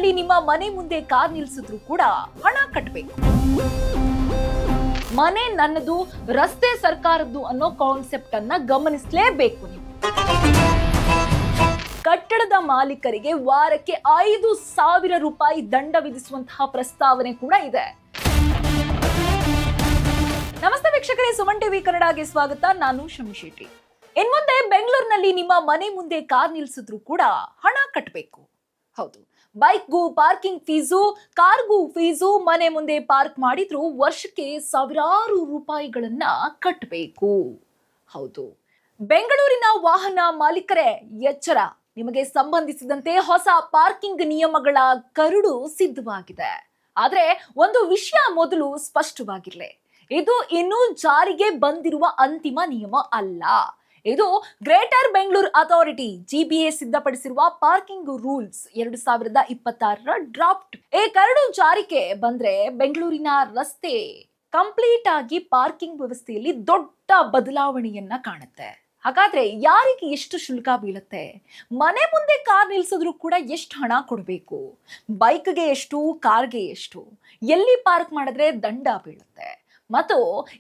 ಬೆಂಗಳೂರಿನಲ್ಲಿ ನಿಮ್ಮ ಮನೆ ಮುಂದೆ ಕಾರ್ ನಿಲ್ಲಿಸಿದ್ರು ಕೂಡ ಹಣ ಕಟ್ಟಬೇಕು. ಮನೆ ನನ್ನದು, ರಸ್ತೆ ಸರ್ಕಾರದ್ದು ಅನ್ನೋ ಕಾನ್ಸೆಪ್ಟ್ ಅನ್ನ ಗಮನಿಸಲೇಬೇಕು ನೀವು. ಕಟ್ಟಡದ ಮಾಲೀಕರಿಗೆ ವಾರಕ್ಕೆ 5,000 ರೂಪಾಯಿ ದಂಡ ವಿಧಿಸುವಂತಹ ಪ್ರಸ್ತಾವನೆ ಕೂಡ ಇದೆ. ನಮಸ್ತೆ ವೀಕ್ಷಕರೇ, ಸುಮನ್ ಟಿವಿ ಕನ್ನಡಗೆ ಸ್ವಾಗತ. ನಾನು ಶಮಿ ಶೆಟ್ಟಿ. ಇನ್ಮುಂದೆ ಬೆಂಗಳೂರಿನಲ್ಲಿ ನಿಮ್ಮ ಮನೆ ಮುಂದೆ ಕಾರ್ ನಿಲ್ಲಿಸಿದ್ರು ಕೂಡ ಹಣ ಕಟ್ಟಬೇಕು. ಹೌದು, ಬೈಕ್ಗೂ ಪಾರ್ಕಿಂಗ್ ಫೀಸು, ಕಾರ್ಗೂ ಫೀಸು, ಮನೆ ಮುಂದೆ ಪಾರ್ಕ್ ಮಾಡಿದ್ರು ವರ್ಷಕ್ಕೆ ಸಾವಿರಾರು ರೂಪಾಯಿಗಳನ್ನ ಕಟ್ಟಬೇಕು. ಹೌದು, ಬೆಂಗಳೂರಿನ ವಾಹನ ಮಾಲೀಕರೇ ಎಚ್ಚರ. ನಿಮಗೆ ಸಂಬಂಧಿಸಿದಂತೆ ಹೊಸ ಪಾರ್ಕಿಂಗ್ ನಿಯಮಗಳ ಕರಡು ಸಿದ್ಧವಾಗಿದೆ. ಆದ್ರೆ ಒಂದು ವಿಷಯ ಮೊದಲು ಸ್ಪಷ್ಟವಾಗಿರಲಿ, ಇದು ಇನ್ನೂ ಜಾರಿಗೆ ಬಂದಿರುವ ಅಂತಿಮ ನಿಯಮ ಅಲ್ಲ. ಇದು ಗ್ರೇಟರ್ ಬೆಂಗಳೂರು ಅಥಾರಿಟಿ GBA ಸಿದ್ಧಪಡಿಸಿರುವ ಪಾರ್ಕಿಂಗ್ ರೂಲ್ಸ್ 2026ರ ಡ್ರಾಫ್ಟ್. ಈ ಕರಡು ಜಾರಿಗೆ ಬಂದ್ರೆ ಬೆಂಗಳೂರಿನ ರಸ್ತೆ ಕಂಪ್ಲೀಟ್ ಆಗಿ ಪಾರ್ಕಿಂಗ್ ವ್ಯವಸ್ಥೆಯಲ್ಲಿ ದೊಡ್ಡ ಬದಲಾವಣೆಯನ್ನ ಕಾಣುತ್ತೆ. ಹಾಗಾದ್ರೆ ಯಾರಿಗೆ ಎಷ್ಟು ಶುಲ್ಕ ಬೀಳುತ್ತೆ? ಮನೆ ಮುಂದೆ ಕಾರ್ ನಿಲ್ಸಿದ್ರು ಕೂಡ ಎಷ್ಟು ಹಣ ಕೊಡಬೇಕು? ಬೈಕ್ಗೆ ಎಷ್ಟು, ಕಾರ್ಗೆ ಎಷ್ಟು, ಎಲ್ಲಿ ಪಾರ್ಕ್ ಮಾಡಿದ್ರೆ ದಂಡ ಬೀಳುತ್ತೆ, ಮತ್ತು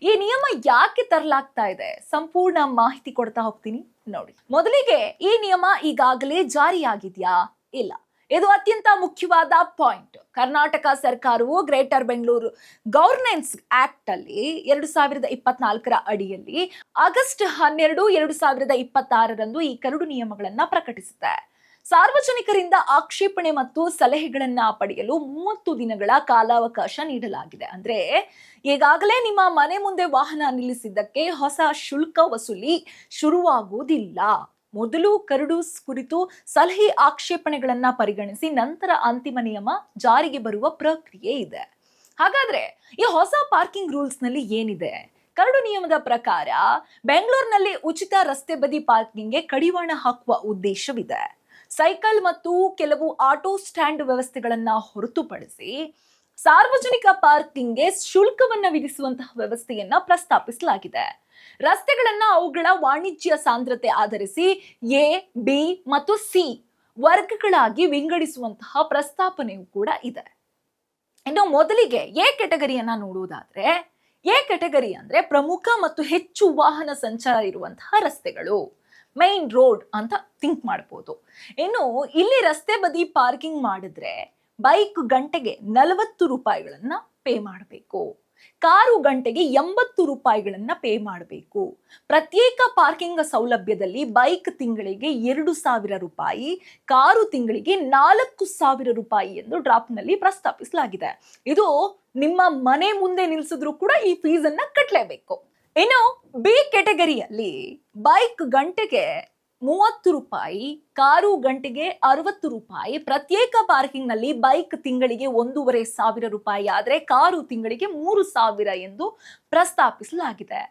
ಈ ನಿಯಮ ಯಾಕೆ ತರಲಾಗ್ತಾ ಇದೆ, ಸಂಪೂರ್ಣ ಮಾಹಿತಿ ಕೊಡ್ತಾ ಹೋಗ್ತೀನಿ ನೋಡಿ. ಮೊದಲಿಗೆ ಈ ನಿಯಮ ಈಗಾಗಲೇ ಜಾರಿಯಾಗಿದ್ಯಾ? ಇಲ್ಲ. ಇದು ಅತ್ಯಂತ ಮುಖ್ಯವಾದ ಪಾಯಿಂಟ್. ಕರ್ನಾಟಕ ಸರ್ಕಾರವು ಗ್ರೇಟರ್ ಬೆಂಗಳೂರು ಗವರ್ನೆನ್ಸ್ ಆಕ್ಟ್ ಅಲ್ಲಿ 2024ರ ಅಡಿಯಲ್ಲಿ ಆಗಸ್ಟ್ 12, 2026ರಂದು ಈ ಕರಡು ನಿಯಮಗಳನ್ನ ಪ್ರಕಟಿಸುತ್ತೆ. ಸಾರ್ವಜನಿಕರಿಂದ ಆಕ್ಷೇಪಣೆ ಮತ್ತು ಸಲಹೆಗಳನ್ನ ಪಡೆಯಲು 30 ದಿನಗಳ ಕಾಲಾವಕಾಶ ನೀಡಲಾಗಿದೆ. ಅಂದ್ರೆ ಈಗಾಗಲೇ ನಿಮ್ಮ ಮನೆ ಮುಂದೆ ವಾಹನ ನಿಲ್ಲಿಸಿದ್ದಕ್ಕೆ ಹೊಸ ಶುಲ್ಕ ವಸೂಲಿ ಶುರುವಾಗುವುದಿಲ್ಲ. ಮೊದಲು ಕರಡು ಕುರಿತು ಸಲಹೆ ಆಕ್ಷೇಪಣೆಗಳನ್ನ ಪರಿಗಣಿಸಿ ನಂತರ ಅಂತಿಮ ನಿಯಮ ಜಾರಿಗೆ ಬರುವ ಪ್ರಕ್ರಿಯೆ ಇದೆ. ಹಾಗಾದ್ರೆ ಈ ಹೊಸ ಪಾರ್ಕಿಂಗ್ ರೂಲ್ಸ್ ನಲ್ಲಿ ಏನಿದೆ? ಕರಡು ನಿಯಮದ ಪ್ರಕಾರ ಬೆಂಗಳೂರಿನಲ್ಲಿ ಉಚಿತ ರಸ್ತೆ ಬದಿ ಪಾರ್ಕಿಂಗ್ಗೆ ಕಡಿವಾಣ ಹಾಕುವ ಉದ್ದೇಶವಿದೆ. ಸೈಕಲ್ ಮತ್ತು ಕೆಲವು ಆಟೋ ಸ್ಟ್ಯಾಂಡ್ ವ್ಯವಸ್ಥೆಗಳನ್ನ ಹೊರತುಪಡಿಸಿ ಸಾರ್ವಜನಿಕ ಪಾರ್ಕಿಂಗ್ಗೆ ಶುಲ್ಕವನ್ನ ವಿಧಿಸುವಂತಹ ವ್ಯವಸ್ಥೆಯನ್ನ ಪ್ರಸ್ತಾಪಿಸಲಾಗಿದೆ. ರಸ್ತೆಗಳನ್ನ ಅವುಗಳ ವಾಣಿಜ್ಯ ಸಾಂದ್ರತೆ ಆಧರಿಸಿ A, B ಮತ್ತು C ವರ್ಗಗಳಾಗಿ ವಿಂಗಡಿಸುವಂತಹ ಪ್ರಸ್ತಾಪನೆಯೂ ಕೂಡ ಇದೆ. ಇನ್ನು ಮೊದಲಿಗೆ A ಕೆಟಗರಿಯನ್ನ ನೋಡುವುದಾದ್ರೆ, A ಕೆಟಗರಿ ಅಂದ್ರೆ ಪ್ರಮುಖ ಮತ್ತು ಹೆಚ್ಚು ವಾಹನ ಸಂಚಾರ ಇರುವಂತಹ ರಸ್ತೆಗಳು, ಮೈನ್ ರೋಡ್ ಅಂತ ಥಿಂಕ್ ಮಾಡ್ಬೋದು. ಇನ್ನು ಇಲ್ಲಿ ರಸ್ತೆ ಬದಿ ಪಾರ್ಕಿಂಗ್ ಮಾಡಿದ್ರೆ ಬೈಕ್ ಗಂಟೆಗೆ 40 ರೂಪಾಯಿಗಳನ್ನ ಪೇ ಮಾಡಬೇಕು, ಕಾರು ಗಂಟೆಗೆ 80 ರೂಪಾಯಿಗಳನ್ನ ಪೇ ಮಾಡಬೇಕು. ಪ್ರತ್ಯೇಕ ಪಾರ್ಕಿಂಗ್ ಸೌಲಭ್ಯದಲ್ಲಿ ಬೈಕ್ ತಿಂಗಳಿಗೆ 2,000 ರೂಪಾಯಿ, ಕಾರು ತಿಂಗಳಿಗೆ 4,000 ರೂಪಾಯಿ ಎಂದು ಡ್ರಾಫ್ಟ್ ನಲ್ಲಿ ಪ್ರಸ್ತಾಪಿಸಲಾಗಿದೆ. ಇದು ನಿಮ್ಮ ಮನೆ ಮುಂದೆ ನಿಲ್ಸಿದ್ರು ಕೂಡ ಈ ಫೀಸ್ ಅನ್ನ ಕಟ್ಟಲೇಬೇಕು. ಇನ್ನು B ಕೆಟಗರಿಯಲ್ಲಿ ಬೈಕ್ ಗಂಟೆಗೆ 30 ರೂಪಾಯಿ, ಕಾರು ಗಂಟೆಗೆ 60 ರೂಪಾಯಿ. ಪ್ರತ್ಯೇಕ ಪಾರ್ಕಿಂಗ್ ನಲ್ಲಿ ಬೈಕ್ ತಿಂಗಳಿಗೆ 1,500 ರೂಪಾಯಿ ಆದ್ರೆ ಕಾರು ತಿಂಗಳಿಗೆ 3,000 ಎಂದು ಪ್ರಸ್ತಾಪಿಸಲಾಗಿದೆ.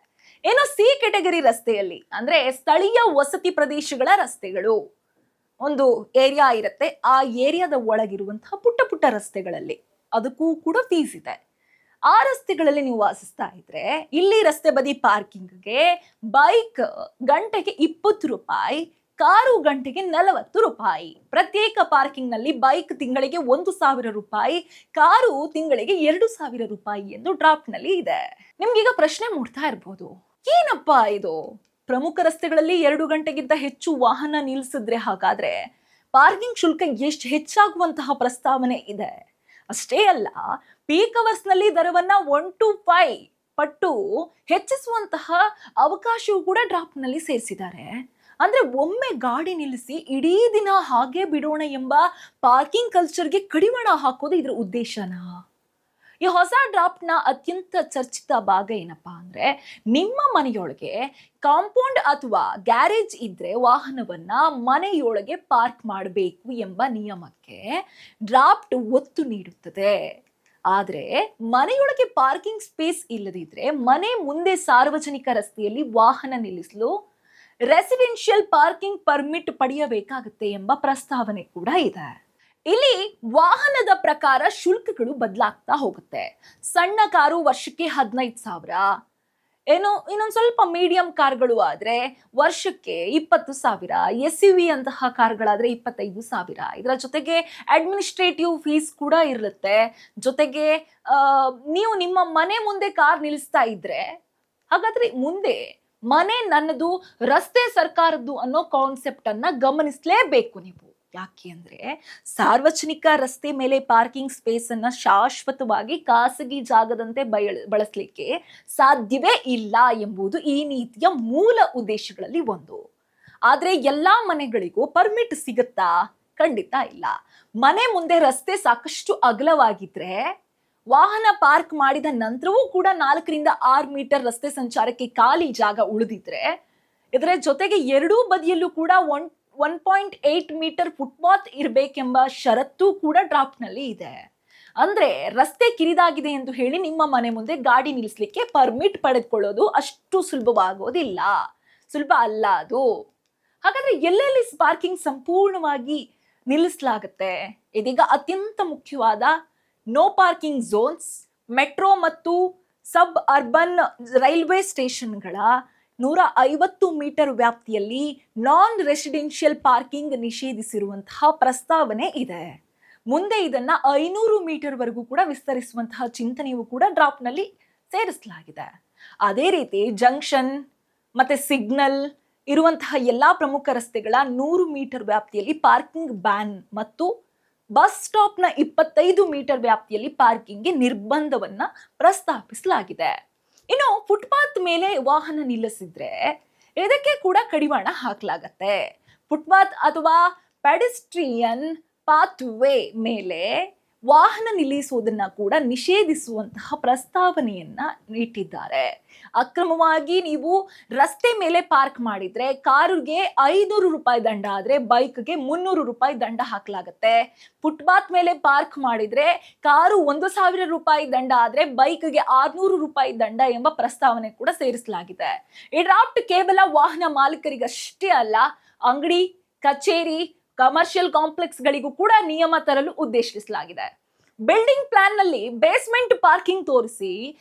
ಇನ್ನು C ಕೆಟಗರಿ ರಸ್ತೆಯಲ್ಲಿ ಅಂದ್ರೆ ಸ್ಥಳೀಯ ವಸತಿ ಪ್ರದೇಶಗಳ ರಸ್ತೆಗಳು, ಒಂದು ಏರಿಯಾ ಇರುತ್ತೆ, ಆ ಏರಿಯಾದ ಒಳಗಿರುವಂತಹ ಪುಟ್ಟ ಪುಟ್ಟ ರಸ್ತೆಗಳಲ್ಲಿ ಅದಕ್ಕೂ ಕೂಡ ಫೀಸ್ ಇದೆ. ಆ ರಸ್ತೆಗಳಲ್ಲಿ ನೀವು ವಾಸಿಸ್ತಾ ಇದ್ರೆ ಇಲ್ಲಿ ರಸ್ತೆ ಬದಿ ಪಾರ್ಕಿಂಗ್ಗೆ ಬೈಕ್ ಗಂಟೆಗೆ 20 ರೂಪಾಯಿ, ಕಾರು ಗಂಟೆಗೆ 40 ರೂಪಾಯಿ. ಪ್ರತ್ಯೇಕ ಪಾರ್ಕಿಂಗ್ ನಲ್ಲಿ ಬೈಕ್ ತಿಂಗಳಿಗೆ 1,000 ರೂಪಾಯಿ, ಕಾರು ತಿಂಗಳಿಗೆ 2,000 ರೂಪಾಯಿ ಎಂದು ಡ್ರಾಫ್ಟ್ ನಲ್ಲಿ ಇದೆ. ನಿಮ್ಗೀಗ ಪ್ರಶ್ನೆ ಮೂಡ್ತಾ ಇರ್ಬೋದು, ಏನಪ್ಪಾ ಇದು, ಪ್ರಮುಖ ರಸ್ತೆಗಳಲ್ಲಿ 2 ಗಂಟೆಗಿಂತ ಹೆಚ್ಚು ವಾಹನ ನಿಲ್ಲಿಸಿದ್ರೆ ಹಾಗಾದ್ರೆ ಪಾರ್ಕಿಂಗ್ ಶುಲ್ಕ ಎಷ್ಟು ಹೆಚ್ಚಾಗುವಂತಹ ಪ್ರಸ್ತಾವನೆ ಇದೆ. ಅಷ್ಟೇ ಅಲ್ಲ, ಪೀಕ್ ಅವರ್ಸ್ ನಲ್ಲಿ ದರವನ್ನ 1 to 5 ಪಟ್ಟು ಹೆಚ್ಚಿಸುವಂತಹ ಅವಕಾಶವೂ ಕೂಡ ಡ್ರಾಫ್ಟ್ ನಲ್ಲಿ ಸೇರಿಸಿದ್ದಾರೆ. ಅಂದ್ರೆ ಒಮ್ಮೆ ಗಾಡಿ ನಿಲ್ಲಿಸಿ ಇಡೀ ದಿನ ಹಾಗೆ ಬಿಡೋಣ ಎಂಬ ಪಾರ್ಕಿಂಗ್ ಕಲ್ಚರ್ಗೆ ಕಡಿವಾಣ ಹಾಕೋದು ಇದ್ರ ಉದ್ದೇಶನಾ? ಈ ಹೊಸ ಡ್ರಾಫ್ಟ್ ನ ಅತ್ಯಂತ ಚರ್ಚಿತ ಭಾಗ ಏನಪ್ಪಾ ಅಂದ್ರೆ, ನಿಮ್ಮ ಮನೆಯೊಳಗೆ ಕಾಂಪೌಂಡ್ ಅಥವಾ ಗ್ಯಾರೇಜ್ ಇದ್ರೆ ವಾಹನವನ್ನ ಮನೆಯೊಳಗೆ ಪಾರ್ಕ್ ಮಾಡಬೇಕು ಎಂಬ ನಿಯಮಕ್ಕೆ ಡ್ರಾಫ್ಟ್ ಒತ್ತು ನೀಡುತ್ತದೆ. ಆದ್ರೆ ಮನೆಯೊಳಗೆ ಪಾರ್ಕಿಂಗ್ ಸ್ಪೇಸ್ ಇಲ್ಲದಿದ್ರೆ ಮನೆ ಮುಂದೆ ಸಾರ್ವಜನಿಕ ರಸ್ತೆಯಲ್ಲಿ ವಾಹನ ನಿಲ್ಲಿಸಲು ರೆಸಿಡೆನ್ಷಿಯಲ್ ಪಾರ್ಕಿಂಗ್ ಪರ್ಮಿಟ್ ಪಡೆಯಬೇಕಾಗುತ್ತೆ ಎಂಬ ಪ್ರಸ್ತಾವನೆ ಕೂಡ ಇದೆ. ಇಲ್ಲಿ ವಾಹನದ ಪ್ರಕಾರ ಶುಲ್ಕಗಳು ಬದಲಾಗ್ತಾ ಹೋಗುತ್ತೆ. ಸಣ್ಣ ಕಾರು ವರ್ಷಕ್ಕೆ 15,000, ಏನು ಇನ್ನೊಂದು ಸ್ವಲ್ಪ ಮೀಡಿಯಂ ಕಾರ್ಗಳು ಆದ್ರೆ ವರ್ಷಕ್ಕೆ 20,000, SUV ಅಂತಹ ಕಾರ್ಗಳಾದ್ರೆ 25,000. ಇದರ ಜೊತೆಗೆ ಅಡ್ಮಿನಿಸ್ಟ್ರೇಟಿವ್ ಫೀಸ್ ಕೂಡ ಇರುತ್ತೆ. ಜೊತೆಗೆ ನೀವು ನಿಮ್ಮ ಮನೆ ಮುಂದೆ ಕಾರ್ ನಿಲ್ಲಿಸ್ತಾ ಇದ್ರೆ ಹಾಗಾದ್ರೆ ಮುಂದೆ ಮನೆ ನನ್ನದು, ರಸ್ತೆ ಸರ್ಕಾರದ್ದು ಅನ್ನೋ ಕಾನ್ಸೆಪ್ಟ್ ಅನ್ನ ಗಮನಿಸಲೇಬೇಕು ನೀವು. ಯಾಕೆ ಅಂದ್ರೆ ಸಾರ್ವಜನಿಕ ರಸ್ತೆ ಮೇಲೆ ಪಾರ್ಕಿಂಗ್ ಸ್ಪೇಸ್ ಅನ್ನ ಶಾಶ್ವತವಾಗಿ ಖಾಸಗಿ ಜಾಗದಂತೆ ಬಳಸಲಿಕ್ಕೆ ಸಾಧ್ಯವೇ ಇಲ್ಲ ಎಂಬುದು ಈ ನೀತಿಯ ಮೂಲ ಉದ್ದೇಶಗಳಲ್ಲಿ ಒಂದು. ಆದ್ರೆ ಎಲ್ಲಾ ಮನೆಗಳಿಗೂ ಪರ್ಮಿಟ್ ಸಿಗುತ್ತಾ? ಖಂಡಿತ ಇಲ್ಲ. ಮನೆ ಮುಂದೆ ರಸ್ತೆ ಸಾಕಷ್ಟು ಅಗಲವಾಗಿದ್ರೆ ವಾಹನ ಪಾರ್ಕ್ ಮಾಡಿದ ನಂತರವೂ ಕೂಡ 4ರಿಂದ 6 ಮೀಟರ್ ರಸ್ತೆ ಸಂಚಾರಕ್ಕೆ ಖಾಲಿ ಜಾಗ ಉಳಿದಿದ್ರೆ, ಇದರ ಜೊತೆಗೆ ಎರಡೂ ಬದಿಯಲ್ಲೂ ಕೂಡ 1.8 ಮೀಟರ್ ಫುಟ್ಪಾತ್ ಇರಬೇಕೆಂಬ ಷರತ್ತು ಕೂಡ ಡ್ರಾಫ್ಟ್ ನಲ್ಲಿ ಇದೆ. ಅಂದ್ರೆ ರಸ್ತೆ ಕಿರಿದಾಗಿದೆ ಎಂದು ಹೇಳಿ ನಿಮ್ಮ ಮನೆ ಮುಂದೆ ಗಾಡಿ ನಿಲ್ಲಿಸಲಿಕ್ಕೆ ಪರ್ಮಿಟ್ ಪಡೆದುಕೊಳ್ಳೋದು ಅಷ್ಟು ಸುಲಭ ಅಲ್ಲ ಅದು. ಹಾಗಾದ್ರೆ ಎಲ್ಲೆಲ್ಲಿ ಪಾರ್ಕಿಂಗ್ ಸಂಪೂರ್ಣವಾಗಿ ನಿಲ್ಲಿಸಲಾಗುತ್ತೆ? ಇದೀಗ ಅತ್ಯಂತ ಮುಖ್ಯವಾದ ನೋ ಪಾರ್ಕಿಂಗ್ ಝೋನ್ಸ್, ಮೆಟ್ರೋ ಮತ್ತು ಸಬ್ ಅರ್ಬನ್ ರೈಲ್ವೆ ಸ್ಟೇಷನ್ಗಳ 150 ಮೀಟರ್ ವ್ಯಾಪ್ತಿಯಲ್ಲಿ ನಾನ್ ರೆಸಿಡೆನ್ಷಿಯಲ್ ಪಾರ್ಕಿಂಗ್ ನಿಷೇಧಿಸಿರುವಂತಹ ಪ್ರಸ್ತಾವನೆ ಇದೆ. ಮುಂದೆ ಇದನ್ನ 500 ಮೀಟರ್ ವರೆಗೂ ಕೂಡ ವಿಸ್ತರಿಸುವಂತಹ ಚಿಂತನೆಯೂ ಕೂಡ ಡ್ರಾಫ್ಟ್ ನಲ್ಲಿ ಸೇರಿಸಲಾಗಿದೆ. ಅದೇ ರೀತಿ ಜಂಕ್ಷನ್ ಮತ್ತೆ ಸಿಗ್ನಲ್ ಇರುವಂತಹ ಎಲ್ಲಾ ಪ್ರಮುಖ ರಸ್ತೆಗಳ 100 ಮೀಟರ್ ವ್ಯಾಪ್ತಿಯಲ್ಲಿ ಪಾರ್ಕಿಂಗ್ ಬ್ಯಾನ್ ಮತ್ತು ಬಸ್ ಸ್ಟಾಪ್ನ 25 ಮೀಟರ್ ವ್ಯಾಪ್ತಿಯಲ್ಲಿ ಪಾರ್ಕಿಂಗ್ಗೆ ನಿರ್ಬಂಧವನ್ನ ಪ್ರಸ್ತಾಪಿಸಲಾಗಿದೆ. ಇನ್ನು ಫುಟ್ಪಾತ್ ಮೇಲೆ ವಾಹನ ನಿಲ್ಲಿಸಿದ್ರೆ ಇದಕ್ಕೆ ಕೂಡ ಕಡಿವಾಣ ಹಾಕಲಾಗತ್ತೆ. ಫುಟ್ಪಾತ್ ಅಥವಾ ಪೆಡೆಸ್ಟ್ರಿಯನ್ ಪಾತ್ವೇ ಮೇಲೆ ವಾಹನ ನಿಲ್ಲಿಸುವುದನ್ನ ಕೂಡ ನಿಷೇಧಿಸುವಂತಹ ಪ್ರಸ್ತಾವನೆಯನ್ನ ಇಟ್ಟಿದ್ದಾರೆ. ಅಕ್ರಮವಾಗಿ ನೀವು ರಸ್ತೆ ಮೇಲೆ ಪಾರ್ಕ್ ಮಾಡಿದ್ರೆ ಕಾರಿಗೆ 500 ರೂಪಾಯಿ ದಂಡ ಆದ್ರೆ ಬೈಕ್ಗೆ 300 ರೂಪಾಯಿ ದಂಡ ಹಾಕಲಾಗತ್ತೆ. ಫುಟ್ಪಾತ್ ಮೇಲೆ ಪಾರ್ಕ್ ಮಾಡಿದ್ರೆ ಕಾರು 1,000 ರೂಪಾಯಿ ದಂಡ ಆದ್ರೆ ಬೈಕ್ಗೆ 600 ರೂಪಾಯಿ ದಂಡ ಎಂಬ ಪ್ರಸ್ತಾವನೆ ಕೂಡ ಸೇರಿಸಲಾಗಿದೆ. ಈ ಡ್ರಾಫ್ಟ್ ಕೇವಲ ವಾಹನ ಮಾಲೀಕರಿಗಷ್ಟೇ ಅಲ್ಲ, ಅಂಗಡಿ, ಕಚೇರಿ, ಕಮರ್ಷಿಯಲ್ ಕಾಂಪ್ಲೆಕ್ಸ್ ಗಳಿಗೂ ಕೂಡ ನಿಯಮ ತರಲು ಉದ್ದೇಶಿಸಲಾಗಿದೆ. ಬಿಲ್ಡಿಂಗ್ ಪ್ಲಾನ್ ನಲ್ಲಿ ಬೇಸ್ಮೆಂಟ್ ಪಾರ್ಕಿಂಗ್ ತೋರಿಸಿ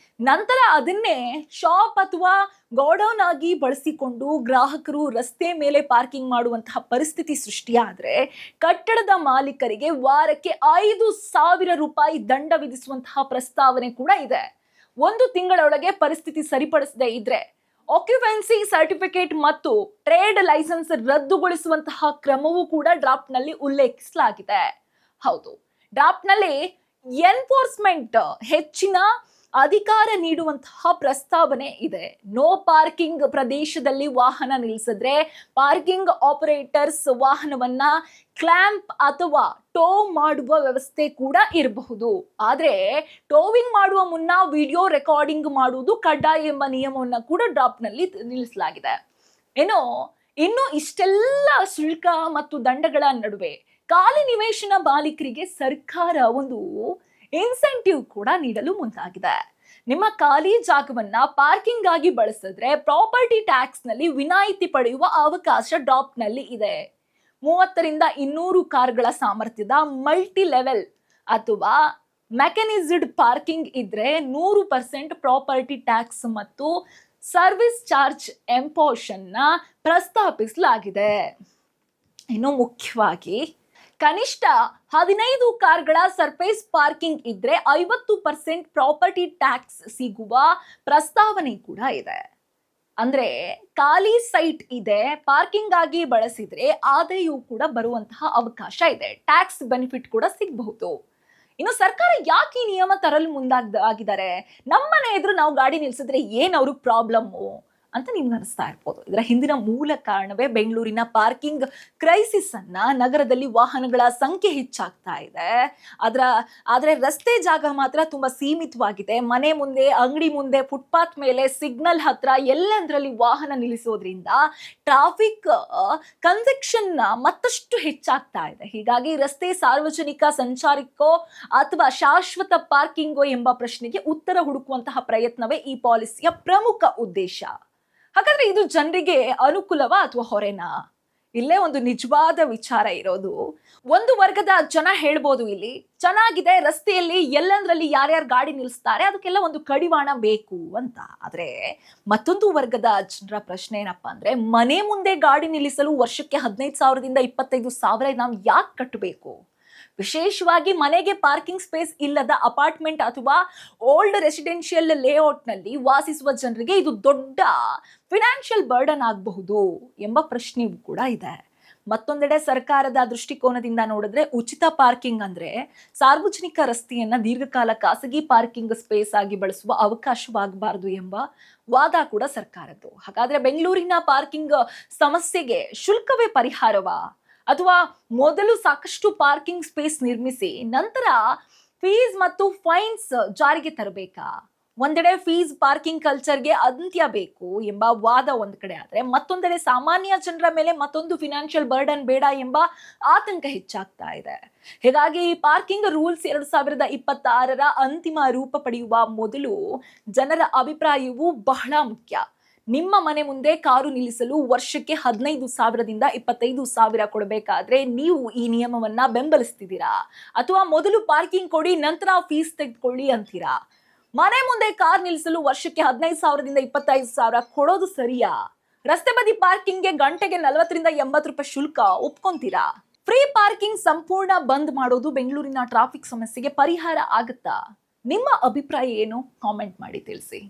ನಂತರ ಅದನ್ನೇ ಶಾಪ್ ಅಥವಾ ಗೋಡೌನ್ ಆಗಿ ಬಳಸಿಕೊಂಡು ಗ್ರಾಹಕರು ರಸ್ತೆ ಮೇಲೆ ಪಾರ್ಕಿಂಗ್ ಮಾಡುವಂತಹ ಪರಿಸ್ಥಿತಿ ಸೃಷ್ಟಿಯಾದ್ರೆ ಕಟ್ಟಡದ ಮಾಲೀಕರಿಗೆ ವಾರಕ್ಕೆ 5,000 ರೂಪಾಯಿ ದಂಡ ವಿಧಿಸುವಂತಹ ಪ್ರಸ್ತಾವನೆ ಕೂಡ ಇದೆ. 1 ತಿಂಗಳೊಳಗೆ ಪರಿಸ್ಥಿತಿ ಸರಿಪಡಿಸದೇ ಇದ್ರೆ ಆಕ್ಯುಪೆನ್ಸಿ ಸರ್ಟಿಫಿಕೇಟ್ ಮತ್ತು ಟ್ರೇಡ್ ಲೈಸೆನ್ಸ್ ರದ್ದುಗೊಳಿಸುವಂತಹ ಕ್ರಮವೂ ಕೂಡ ಡ್ರಾಫ್ಟ್ ನಲ್ಲಿ ಉಲ್ಲೇಖಿಸಲಾಗಿದೆ. ಹೌದು, ಡ್ರಾಫ್ಟ್ ನಲ್ಲಿ ಎನ್ಫೋರ್ಸ್ಮೆಂಟ್ ಹೆಚ್ಚಿನ ಅಧಿಕಾರ ನೀಡುವಂತಹ ಪ್ರಸ್ತಾವನೆ ಇದೆ. ನೋ ಪಾರ್ಕಿಂಗ್ ಪ್ರದೇಶದಲ್ಲಿ ವಾಹನ ನಿಲ್ಲಿಸಿದ್ರೆ ಪಾರ್ಕಿಂಗ್ ಆಪರೇಟರ್ಸ್ ವಾಹನವನ್ನ ಕ್ಲ್ಯಾಂಪ್ ಅಥವಾ ಟೋ ಮಾಡುವ ವ್ಯವಸ್ಥೆ ಕೂಡ ಇರಬಹುದು. ಆದ್ರೆ ಟೋವಿಂಗ್ ಮಾಡುವ ಮುನ್ನ ವಿಡಿಯೋ ರೆಕಾರ್ಡಿಂಗ್ ಮಾಡುವುದು ಕಡ್ಡಾಯ ಎಂಬ ನಿಯಮವನ್ನು ಕೂಡ ಡ್ರಾಫ್ಟ್ ನಲ್ಲಿ ನಿಲ್ಲಿಸಲಾಗಿದೆ. ಇನ್ನು ಇಷ್ಟೆಲ್ಲ ಶುಲ್ಕ ಮತ್ತು ದಂಡಗಳ ನಡುವೆ ಖಾಲಿ ನಿವೇಶನ ಮಾಲೀಕರಿಗೆ ಸರ್ಕಾರ ಒಂದು ಇನ್ಸೆಂಟಿವ್ ಕೂಡ ನೀಡಲು ಮುಂದಾಗಿದೆ. ನಿಮ್ಮ ಖಾಲಿ ಜಾಗವನ್ನ ಪಾರ್ಕಿಂಗ್ ಆಗಿ ಬಳಸಿದ್ರೆ ಪ್ರಾಪರ್ಟಿ ಟ್ಯಾಕ್ಸ್ ನಲ್ಲಿ ವಿನಾಯಿತಿ ಪಡೆಯುವ ಅವಕಾಶ ಡ್ರಾಫ್ಟ್ ನಲ್ಲಿ ಇದೆ. 30ರಿಂದ 200 ಕಾರ್ಗಳ ಸಾಮರ್ಥ್ಯದ ಮಲ್ಟಿ ಲೆವೆಲ್ ಅಥವಾ ಮೆಕ್ಯಾನಿಸ್ಡ್ ಪಾರ್ಕಿಂಗ್ ಇದ್ರೆ 100% ಪ್ರಾಪರ್ಟಿ ಟ್ಯಾಕ್ಸ್ ಮತ್ತು ಸರ್ವಿಸ್ ಚಾರ್ಜ್ ಎಂಪೋಷನ್ ನ ಪ್ರಸ್ತಾಪಿಸಲಾಗಿದೆ. ಇನ್ನು ಮುಖ್ಯವಾಗಿ ಕನಿಷ್ಠ 15 ಕಾರ್ಗಳ ಸರ್ಫೇಸ್ ಪಾರ್ಕಿಂಗ್ ಇದ್ರೆ 50% ಪ್ರಾಪರ್ಟಿ ಟ್ಯಾಕ್ಸ್ ಸಿಗುವ ಪ್ರಸ್ತಾವನೆ ಕೂಡ ಇದೆ. ಅಂದ್ರೆ ಖಾಲಿ ಸೈಟ್ ಇದೆ, ಪಾರ್ಕಿಂಗ್ ಆಗಿ ಬಳಸಿದ್ರೆ ಆದಾಯವೂ ಕೂಡ ಬರುವಂತಹ ಅವಕಾಶ ಇದೆ, ಟ್ಯಾಕ್ಸ್ ಬೆನಿಫಿಟ್ ಕೂಡ ಸಿಗಬಹುದು. ಇನ್ನು ಸರ್ಕಾರ ಯಾಕೆ ಈ ನಿಯಮ ತರಲು ಮುಂದಾಗಿದ್ದಾರೆ? ನಮ್ಮನೆ ಎದುರು ನಾವು ಗಾಡಿ ನಿಲ್ಸಿದ್ರೆ ಏನ್ ಅವ್ರಿಗೆ ಪ್ರಾಬ್ಲಮ್ಮು ಅಂತ ನಿಮ್ಗೆ ಅನಿಸ್ತಾ ಇರ್ಬೋದು. ಇದರ ಹಿಂದಿನ ಮೂಲ ಕಾರಣವೇ ಬೆಂಗಳೂರಿನ ಪಾರ್ಕಿಂಗ್ ಕ್ರೈಸಿಸ್ ಅನ್ನ. ನಗರದಲ್ಲಿ ವಾಹನಗಳ ಸಂಖ್ಯೆ ಹೆಚ್ಚಾಗ್ತಾ ಇದೆ, ಆದ್ರೆ ರಸ್ತೆ ಜಾಗ ಮಾತ್ರ ತುಂಬಾ ಸೀಮಿತವಾಗಿದೆ. ಮನೆ ಮುಂದೆ, ಅಂಗಡಿ ಮುಂದೆ, ಫುಟ್ಪಾತ್ ಮೇಲೆ, ಸಿಗ್ನಲ್ ಹತ್ರ ಎಲ್ಲಂದ್ರಲ್ಲಿ ವಾಹನ ನಿಲ್ಲಿಸೋದ್ರಿಂದ ಟ್ರಾಫಿಕ್ ಕಂಜೆಕ್ಷನ್ ಮತ್ತಷ್ಟು ಹೆಚ್ಚಾಗ್ತಾ ಇದೆ. ಹೀಗಾಗಿ ರಸ್ತೆ ಸಾರ್ವಜನಿಕ ಸಂಚಾರಕ್ಕೋ ಅಥವಾ ಶಾಶ್ವತ ಪಾರ್ಕಿಂಗೋ ಎಂಬ ಪ್ರಶ್ನೆಗೆ ಉತ್ತರ ಹುಡುಕುವಂತಹ ಪ್ರಯತ್ನವೇ ಈ ಪಾಲಿಸಿಯ ಪ್ರಮುಖ ಉದ್ದೇಶ. ಹಾಗಾದ್ರೆ ಇದು ಜನರಿಗೆ ಅನುಕೂಲವಾ ಅಥವಾ ಹೊರೆನಾ? ಇಲ್ಲೇ ಒಂದು ನಿಜವಾದ ವಿಚಾರ ಇರೋದು. ಒಂದು ವರ್ಗದ ಜನ ಹೇಳ್ಬೋದು, ಇಲ್ಲಿ ಚೆನ್ನಾಗಿದೆ ರಸ್ತೆಯಲ್ಲಿ ಎಲ್ಲಂದ್ರಲ್ಲಿ ಯಾರ್ಯಾರು ಗಾಡಿ ನಿಲ್ಲಿಸ್ತಾರೆ ಅದಕ್ಕೆಲ್ಲ ಒಂದು ಕಡಿವಾಣ ಬೇಕು ಅಂತ. ಆದ್ರೆ ಮತ್ತೊಂದು ವರ್ಗದ ಜನರ ಪ್ರಶ್ನೆ ಏನಪ್ಪಾ ಅಂದ್ರೆ, ಮನೆ ಮುಂದೆ ಗಾಡಿ ನಿಲ್ಲಿಸಲು ವರ್ಷಕ್ಕೆ 15,000ದಿಂದ 25,000 ನಾವು ಯಾಕೆ ಕಟ್ಟಬೇಕು? ವಿಶೇಷವಾಗಿ ಮನೆಗೆ ಪಾರ್ಕಿಂಗ್ ಸ್ಪೇಸ್ ಇಲ್ಲದ ಅಪಾರ್ಟ್ಮೆಂಟ್ ಅಥವಾ ಓಲ್ಡ್ ರೆಸಿಡೆನ್ಷಿಯಲ್ ಲೇಔಟ್ ನಲ್ಲಿ ವಾಸಿಸುವ ಜನರಿಗೆ ಇದು ದೊಡ್ಡ ಫಿನಾನ್ಷಿಯಲ್ ಬರ್ಡನ್ ಆಗಬಹುದು ಎಂಬ ಪ್ರಶ್ನೆಯೂ ಕೂಡ ಇದೆ. ಮತ್ತೊಂದೆಡೆ ಸರ್ಕಾರದ ದೃಷ್ಟಿಕೋನದಿಂದ ನೋಡಿದ್ರೆ ಉಚಿತ ಪಾರ್ಕಿಂಗ್ ಅಂದ್ರೆ ಸಾರ್ವಜನಿಕ ರಸ್ತೆಯನ್ನ ದೀರ್ಘಕಾಲ ಖಾಸಗಿ ಪಾರ್ಕಿಂಗ್ ಸ್ಪೇಸ್ ಆಗಿ ಬಳಸುವ ಅವಕಾಶವಾಗಬಾರದು ಎಂಬ ವಾದ ಕೂಡ ಸರ್ಕಾರದ್ದು. ಹಾಗಾದ್ರೆ ಬೆಂಗಳೂರಿನ ಪಾರ್ಕಿಂಗ್ ಸಮಸ್ಯೆಗೆ ಶುಲ್ಕವೇ ಪರಿಹಾರವಾ, ಅಥವಾ ಮೊದಲು ಸಾಕಷ್ಟು ಪಾರ್ಕಿಂಗ್ ಸ್ಪೇಸ್ ನಿರ್ಮಿಸಿ ನಂತರ ಫೀಸ್ ಮತ್ತು ಫೈನ್ಸ್ ಜಾರಿಗೆ ತರಬೇಕಾ? ಒಂದೆಡೆ ಫೀಸ್ ಪಾರ್ಕಿಂಗ್ ಕಲ್ಚರ್ಗೆ ಅಂತ್ಯ ಬೇಕು ಎಂಬ ವಾದ ಒಂದ್ ಕಡೆ ಆದ್ರೆ, ಮತ್ತೊಂದೆಡೆ ಸಾಮಾನ್ಯ ಜನರ ಮೇಲೆ ಮತ್ತೊಂದು ಫಿನಾನ್ಷಿಯಲ್ ಬರ್ಡನ್ ಬೇಡ ಎಂಬ ಆತಂಕ ಹೆಚ್ಚಾಗ್ತಾ ಇದೆ. ಹೀಗಾಗಿ ಪಾರ್ಕಿಂಗ್ ರೂಲ್ಸ್ 2026ರ ಅಂತಿಮ ರೂಪ ಪಡೆಯುವ ಮೊದಲು ಜನರ ಅಭಿಪ್ರಾಯವು ಬಹಳ ಮುಖ್ಯ. ನಿಮ್ಮ ಮನೆ ಮುಂದೆ ಕಾರು ನಿಲ್ಲಿಸಲು ವರ್ಷಕ್ಕೆ 15,000ದಿಂದ 25,000 ಕೊಡಬೇಕಾದ್ರೆ ನೀವು ಈ ನಿಯಮವನ್ನ ಬೆಂಬಲಿಸ್ತಿದ್ದೀರಾ, ಅಥವಾ ಮೊದಲು ಪಾರ್ಕಿಂಗ್ ಕೊಡಿ ನಂತರ ಫೀಸ್ ತೆಗೆದುಕೊಳ್ಳಿ ಅಂತೀರಾ? ಮನೆ ಮುಂದೆ ಕಾರ್ ನಿಲ್ಲಿಸಲು ವರ್ಷಕ್ಕೆ 15,000ದಿಂದ 25,000 ಕೊಡೋದು ಸರಿಯಾ? ರಸ್ತೆ ಬದಿ ಪಾರ್ಕಿಂಗ್ಗೆ ಗಂಟೆಗೆ 40ರಿಂದ 80 ರೂಪಾಯಿ ಶುಲ್ಕ ಒಪ್ಕೊಂತೀರಾ? ಫ್ರೀ ಪಾರ್ಕಿಂಗ್ ಸಂಪೂರ್ಣ ಬಂದ್ ಮಾಡೋದು ಬೆಂಗಳೂರಿನ ಟ್ರಾಫಿಕ್ ಸಮಸ್ಯೆಗೆ ಪರಿಹಾರ ಆಗುತ್ತಾ? ನಿಮ್ಮ ಅಭಿಪ್ರಾಯ ಏನು? ಕಾಮೆಂಟ್ ಮಾಡಿ ತಿಳಿಸಿ.